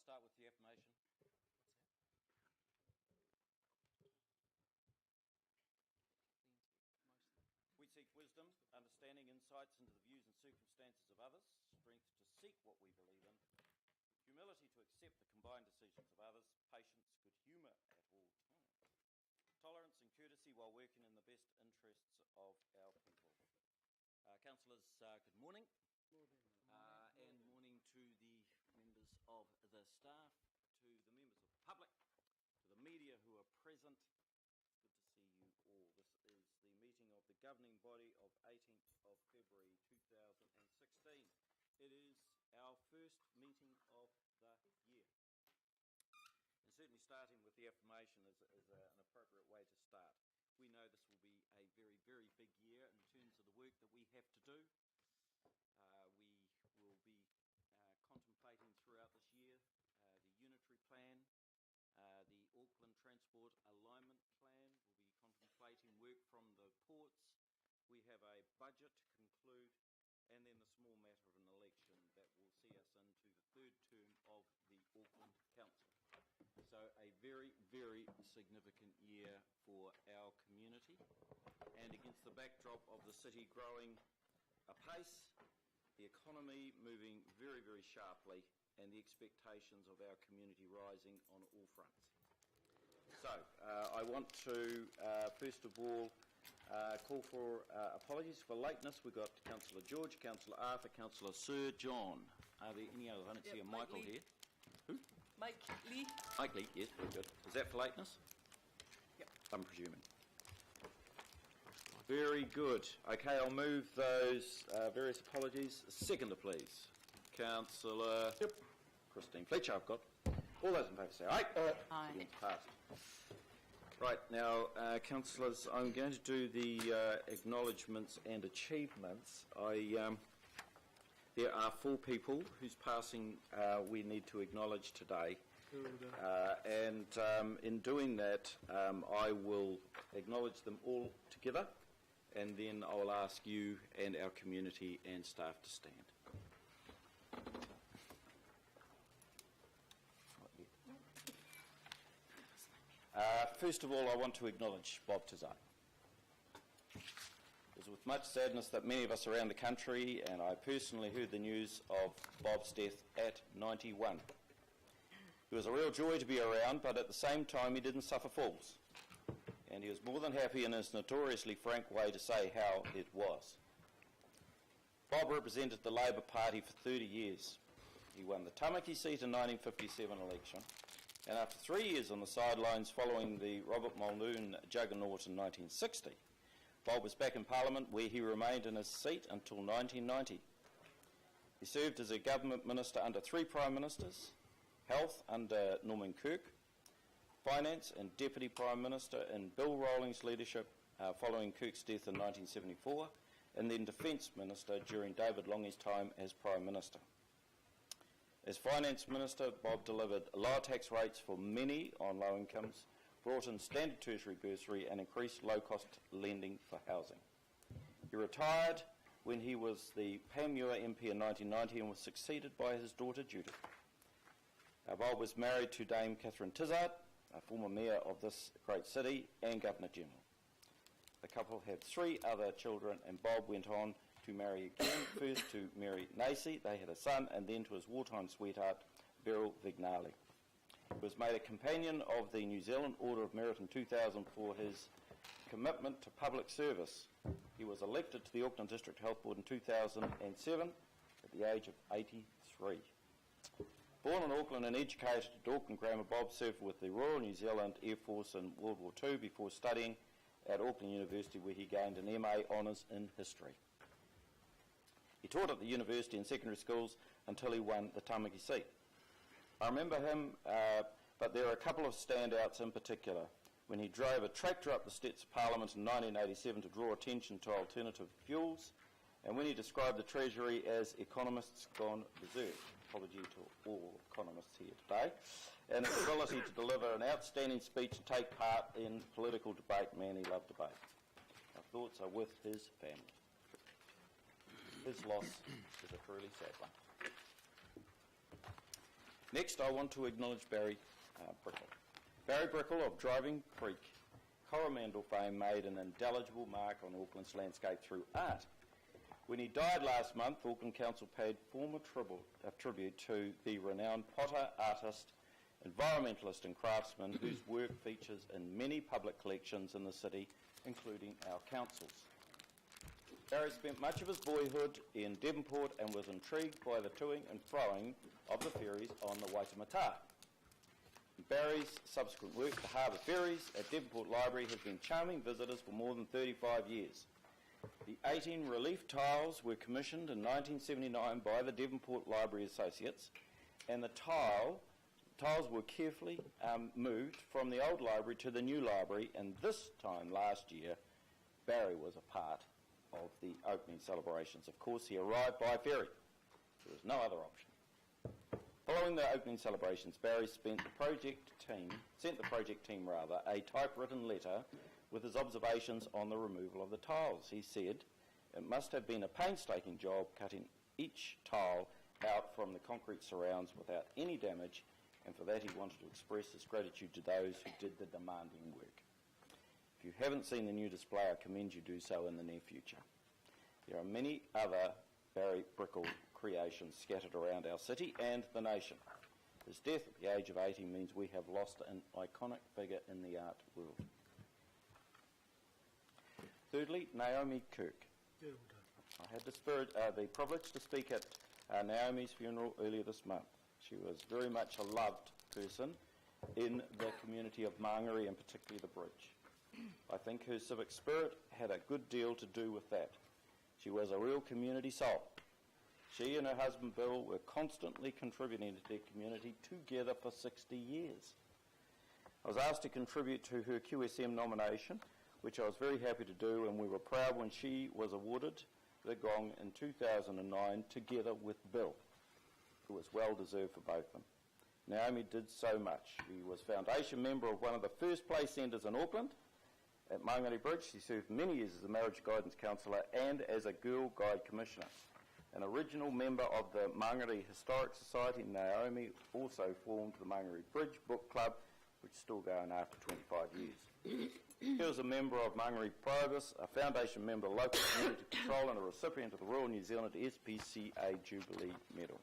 start with the affirmation. We seek wisdom, understanding, insights into the views and circumstances of others, strength to seek what we believe in, humility to accept the combined decisions of others, patience, good humour at all times, tolerance and courtesy while working in the best interests of our people. Councillors, good morning. And morning to the members of the staff, to the members of the public, to the media who are present. It's good to see you all. This is the meeting of the governing body of 18th of February 2016. It is our first meeting of the year. And certainly starting with the affirmation is an appropriate way to start. We know this will be a very, very big year in terms of the work that we have to do. We will be contemplating throughout this year the unitary plan, the Auckland Transport Alignment Plan. We'll be contemplating work from the ports. We have a budget to conclude, and then the small matter of an election that will see us into the third term of the Auckland Council. So a very, very significant year for our community, and against the backdrop of the city growing apace, the economy moving very, very sharply, and the expectations of our community rising on all fronts. So I want to first of all call for apologies for lateness. We've got Councillor George, Councillor Arthur, Councillor Sir John. Are there any others? I don't see a Michael here. Who? Mike Lee. Mike Lee, yes, very good. Is that for lateness? Yep. I'm presuming. Very good. Okay, I'll move those various apologies. Seconder, please. Councillor Christine Fletcher, I've got. All those in favour say aye. Aye. Against, passed. Right, now, councillors, I'm going to do the acknowledgements and achievements. There are 4 people whose passing we need to acknowledge today. And in doing that, I will acknowledge them all together, and then I will ask you and our community and staff to stand. First of all, I want to acknowledge Bob Tizard. It was with much sadness that many of us around the country, and I personally heard the news of Bob's death at 91. It was a real joy to be around, but at the same time he didn't suffer fools. And he was more than happy in his notoriously frank way to say how it was. Bob represented the Labour Party for 30 years. He won the Tamaki seat in 1957 election, and after 3 years on the sidelines following the Robert Muldoon juggernaut in 1960, Bob was back in Parliament, where he remained in his seat until 1990. He served as a government minister under 3 Prime Ministers, Health under Norman Kirk, Finance and Deputy Prime Minister in Bill Rawlings' leadership following Kirk's death in 1974, and then Defence Minister during David Longy's time as Prime Minister. As Finance Minister, Bob delivered lower tax rates for many on low incomes, brought in standard tertiary bursary and increased low-cost lending for housing. He retired when he was the Panmure MP in 1990 and was succeeded by his daughter Judith. Bob was married to Dame Catherine Tizard, a former mayor of this great city and Governor-General. The couple had 3 other children, and Bob went on to marry again, first to Mary Nacy. They had a son, and then to his wartime sweetheart, Beryl Vignali. He was made a companion of the New Zealand Order of Merit in 2000 for his commitment to public service. He was elected to the Auckland District Health Board in 2007 at the age of 83. Born in Auckland and educated at Auckland Grammar, Bob served with the Royal New Zealand Air Force in World War II before studying at Auckland University, where he gained an MA Honours in History. He taught at the university and secondary schools until he won the Tamaki seat. I remember him, but there are a couple of standouts in particular. When he drove a tractor up the steps of Parliament in 1987 to draw attention to alternative fuels, and when he described the Treasury as economists gone berserk. Apology to all economists here today. And his ability to deliver an outstanding speech and take part in political debate. Man, he loved debate. Our thoughts are with his family. His loss is a truly sad one. Next, I want to acknowledge Barry Brickle. Barry Brickle of Driving Creek, Coromandel fame, made an indelible mark on Auckland's landscape through art. When he died last month, Auckland Council paid formal tribute to the renowned potter, artist, environmentalist and craftsman whose work features in many public collections in the city, including our councils. Barry spent much of his boyhood in Devonport and was intrigued by the toing and froing of the ferries on the Waitemata. Barry's subsequent work, the Harbour Ferries at Devonport Library, has been charming visitors for more than 35 years. The 18 relief tiles were commissioned in 1979 by the Devonport Library Associates, and the tiles were carefully moved from the old library to the new library, and this time last year, Barry was a part of the opening celebrations. Of course, he arrived by ferry. There was no other option. Following the opening celebrations, Barry sent the project team a typewritten letter with his observations on the removal of the tiles. He said it must have been a painstaking job cutting each tile out from the concrete surrounds without any damage, and for that he wanted to express his gratitude to those who did the demanding work. If you haven't seen the new display, I commend you do so in the near future. There are many other Barry Brickle creations scattered around our city and the nation. His death at the age of 80 means we have lost an iconic figure in the art world. Thirdly, Naomi Kirk. I had the privilege to speak at Naomi's funeral earlier this month. She was very much a loved person in the community of Mangere, and particularly the bridge. I think her civic spirit had a good deal to do with that. She was a real community soul. She and her husband Bill were constantly contributing to their community together for 60 years. I was asked to contribute to her QSM nomination, which I was very happy to do, and we were proud when she was awarded the gong in 2009 together with Bill, who was well deserved for both of them. Naomi did so much. She was foundation member of one of the first play centres in Auckland at Mangere Bridge. She served many years as a marriage guidance counsellor and as a Girl Guide Commissioner. An original member of the Mangere Historic Society, Naomi also formed the Mangere Bridge Book Club, which is still going after 25 years. She was a member of Mangere Probus, a foundation member of Local Community Control, and a recipient of the Royal New Zealand SPCA Jubilee Medal.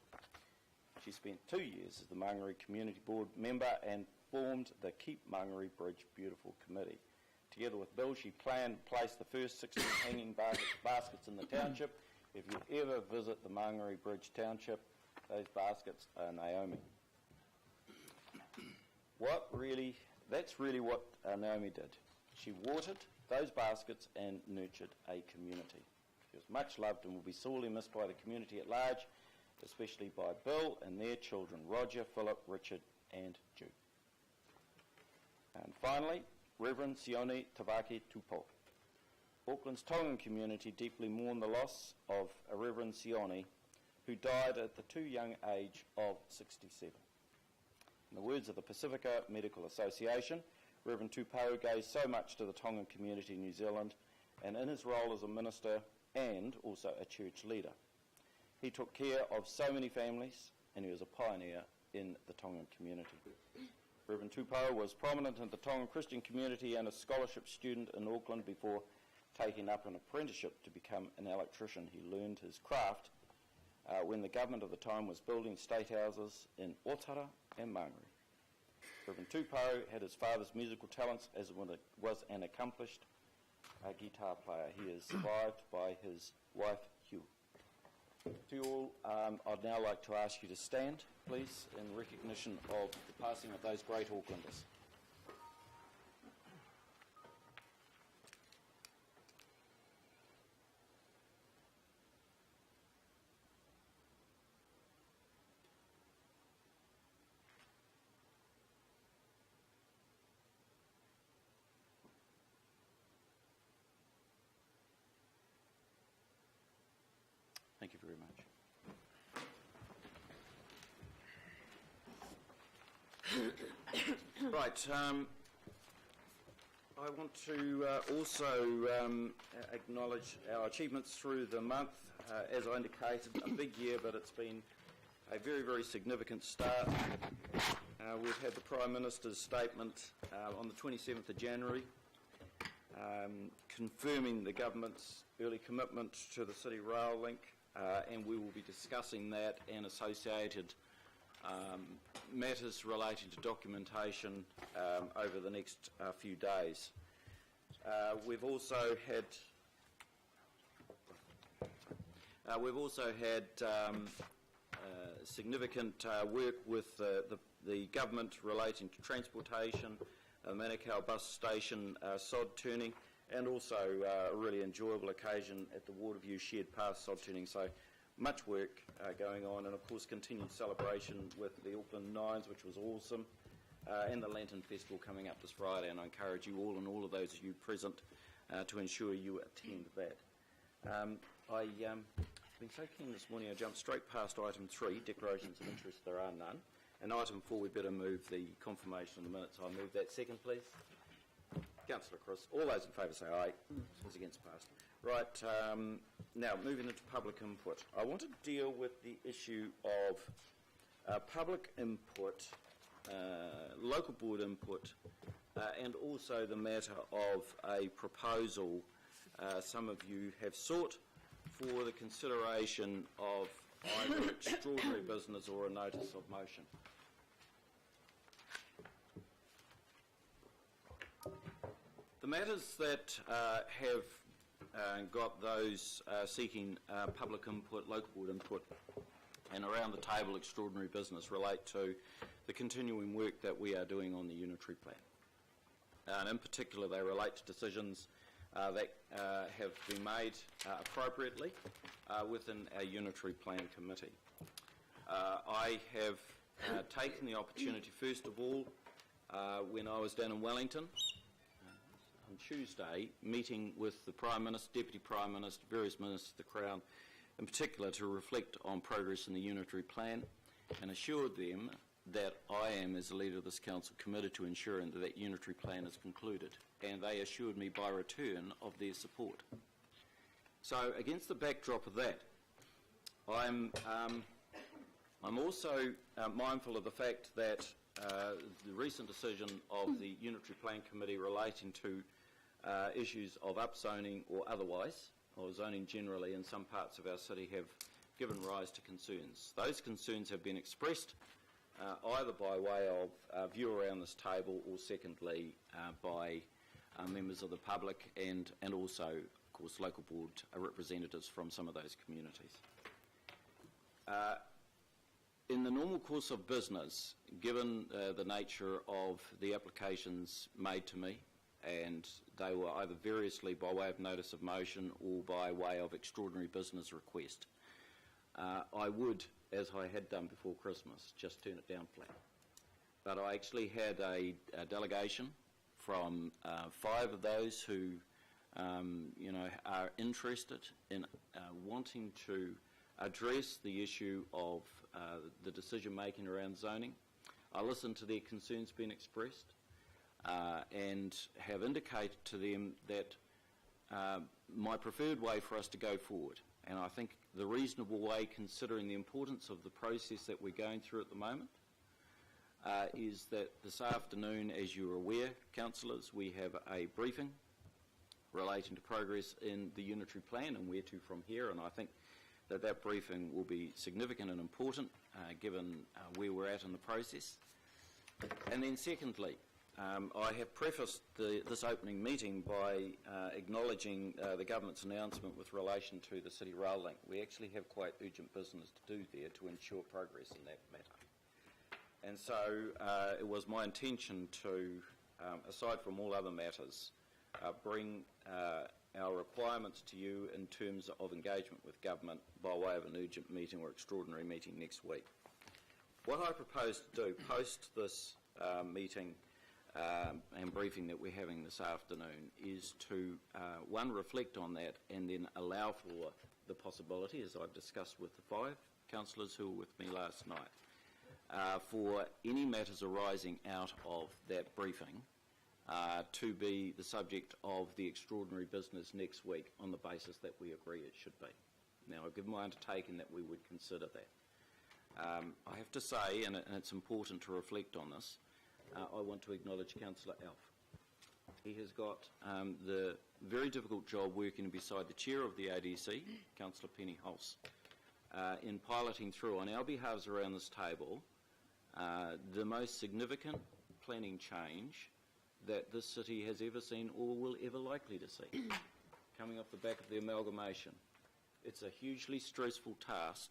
She spent 2 years as the Mangere Community Board member and formed the Keep Mangere Bridge Beautiful Committee. Together with Bill, she planned and placed the first 16 hanging baskets in the township. If you ever visit the Mangere Bridge Township, those baskets are Naomi. That's really what Naomi did. She watered those baskets and nurtured a community. She was much loved and will be sorely missed by the community at large, especially by Bill and their children, Roger, Philip, Richard and Jude. And finally, Reverend Sione Tavake Tupo. Auckland's Tongan community deeply mourned the loss of Reverend Sione, who died at the too young age of 67. In the words of the Pacifica Medical Association, Reverend Tupou gave so much to the Tongan community in New Zealand, and in his role as a minister and also a church leader. He took care of so many families, and he was a pioneer in the Tongan community. Reverend Tupou was prominent in the Tongan Christian community and a scholarship student in Auckland before taking up an apprenticeship to become an electrician. He learned his craft when the government of the time was building state houses in Otara and Mangere. Reverend Tupou had his father's musical talents as was an accomplished guitar player. He is survived by his wife, Hugh. To you all, I'd now like to ask you to stand, please, in recognition of the passing of those great Aucklanders. Thank you very much. Right, I want to also acknowledge our achievements through the month. As I indicated, a big year, but it's been a very, very significant start. We've had the Prime Minister's statement on the 27th of January confirming the government's early commitment to the City Rail link, and we will be discussing that and associated matters relating to documentation over the next few days. We've also had significant work with the government relating to transportation, Manukau bus station sod turning, and also a really enjoyable occasion at the Waterview Shared Path sod turning. So much work going on, and of course continued celebration with the Auckland Nines, which was awesome, and the Lantern Festival coming up this Friday, and I encourage you all and all of those of you present to ensure you attend that. I've been so keen this morning I jumped straight past item 3, declarations of interest. There are none. And item 4, we'd better move the confirmation of the minutes. I'll move that second, please. Councillor Cross. All those in favour say aye. Those against passed. Right, now moving into public input. I want to deal with the issue of public input, local board input, and also the matter of a proposal some of you have sought for the consideration of either extraordinary business or a notice of motion. The matters that have got those seeking public input, local board input, and around the table extraordinary business relate to the continuing work that we are doing on the unitary plan. And in particular, they relate to decisions that have been made appropriately within our unitary plan committee. I have taken the opportunity, first of all, when I was down in Wellington on Tuesday, meeting with the Prime Minister, Deputy Prime Minister, various ministers of the Crown, in particular to reflect on progress in the unitary plan, and assured them that I am, as a leader of this council, committed to ensuring that that unitary plan is concluded, and they assured me by return of their support. So against the backdrop of that, I'm also mindful of the fact that the recent decision of the Unitary Plan Committee relating to issues of upzoning or otherwise, or zoning generally in some parts of our city, have given rise to concerns. Those concerns have been expressed either by way of view around this table, or secondly by members of the public and also, of course, local board representatives from some of those communities. In the normal course of business, given the nature of the applications made to me, and they were either variously by way of notice of motion or by way of extraordinary business request, I would, as I had done before Christmas, just turn it down flat. But I actually had a delegation from 5 of those who are interested in wanting to address the issue of the decision making around zoning. I listened to their concerns being expressed and have indicated to them that my preferred way for us to go forward, and I think the reasonable way, considering the importance of the process that we're going through at the moment, is that this afternoon, as you're aware, councillors, we have a briefing relating to progress in the unitary plan and where to from here, and I think that that briefing will be significant and important given where we're at in the process. And then secondly, I have prefaced this opening meeting by acknowledging the government's announcement with relation to the City Rail link. We actually have quite urgent business to do there to ensure progress in that matter. And so it was my intention to, aside from all other matters, bring our requirements to you in terms of engagement with government by way of an urgent meeting or extraordinary meeting next week. What I propose to do post this meeting and briefing that we're having this afternoon is to, one, reflect on that and then allow for the possibility, as I've discussed with the 5 councillors who were with me last night, for any matters arising out of that briefing to be the subject of the extraordinary business next week on the basis that we agree it should be. Now, I've given my undertaking that we would consider that. I have to say, and it's important to reflect on this, I want to acknowledge Councillor Alf. He has got the very difficult job working beside the chair of the ADC, Councillor Penny Hulse, in piloting through on our behalves around this table the most significant planning change that this city has ever seen or will ever likely to see, coming off the back of the amalgamation. It's a hugely stressful task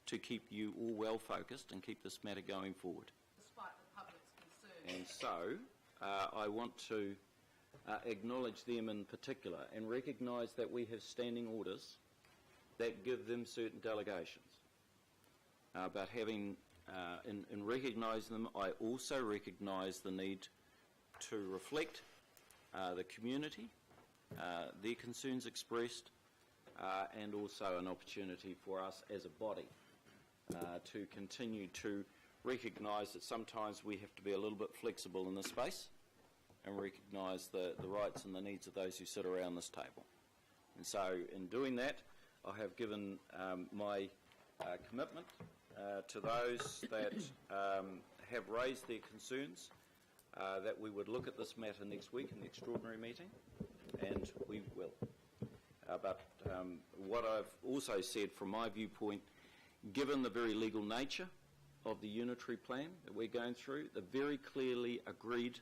to keep you all well focused and keep this matter going forward. Despite the public's concerns. And so I want to acknowledge them in particular and recognise that we have standing orders that give them certain delegations. But having, in recognising them, I also recognise the need to reflect the community, their concerns expressed, and also an opportunity for us as a body to continue to recognise that sometimes we have to be a little bit flexible in this space and recognise the rights and the needs of those who sit around this table. And so in doing that, I have given my commitment to those that have raised their concerns that we would look at this matter next week in the extraordinary meeting, and we will. But what I've also said from my viewpoint, given the very legal nature of the unitary plan that we're going through, the very clearly agreed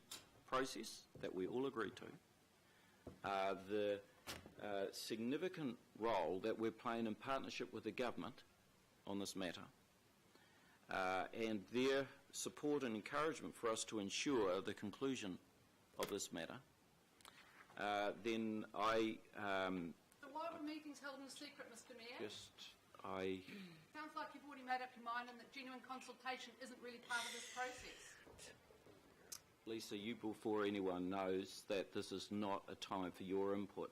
process that we all agreed to, the significant role that we're playing in partnership with the government on this matter, and their support and encouragement for us to ensure the conclusion of this matter, then I... So why were meetings held in secret, Mr Mayor? Sounds like you've already made up your mind and that genuine consultation isn't really part of this process. Lisa, you before anyone knows that this is not a time for your input.